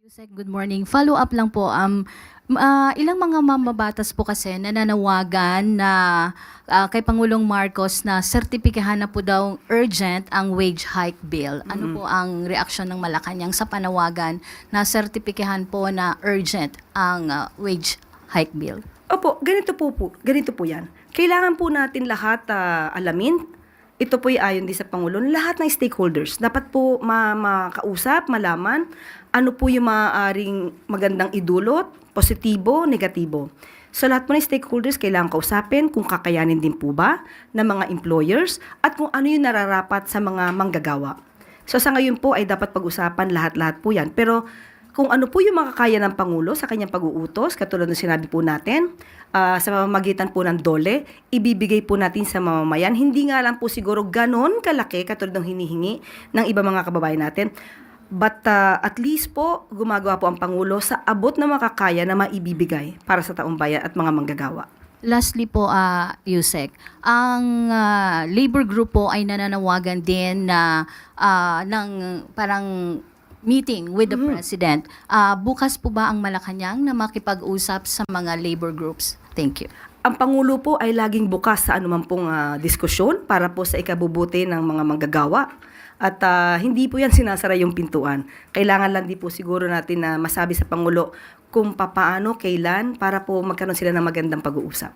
Yusek, good morning. Follow up lang po. Ilang mga mamabatas po kasi nananawagan na kay Pangulong Marcos na sertipikahan na po daw urgent ang wage hike bill. Ano po ang reaksyon ng Malacanang sa panawagan na sertipikahan po na urgent ang wage hike bill? Opo, ganito po yan. Kailangan po natin lahat alamin. Ito po'y ayon din sa Pangulo, lahat ng stakeholders. Dapat po makausap, malaman ano po yung maaaring magandang idulot, positibo, negatibo. So lahat po ng stakeholders kailangan kausapin kung kakayanin din po ba ng mga employers at kung ano yung nararapat sa mga manggagawa. So sa ngayon po ay dapat pag-usapan lahat-lahat po yan. Pero kung ano po yung makakaya ng Pangulo sa kanyang pag-uutos, katulad ng sinabi po natin, sa pamamagitan po ng DOLE, ibibigay po natin sa mamamayan. Hindi nga lang po siguro ganon kalaki katulad ng hinihingi ng iba mga kababayan natin. But at least po, gumagawa po ang Pangulo sa abot na makakaya na maibibigay para sa taong bayan at mga manggagawa. Lastly po, Yusek, ang labor group po ay nananawagan din na ng parang meeting with the President. Bukas po ba ang Malacanang na makipag-usap sa mga labor groups? Thank you. Ang Pangulo po ay laging bukas sa anuman pong diskusyon para po sa ikabubuti ng mga manggagawa. At hindi po yan sinasara yung pintuan. Kailangan lang din po siguro natin na masabi sa Pangulo kung papaano, kailan, para po magkaroon sila ng magandang pag-uusap.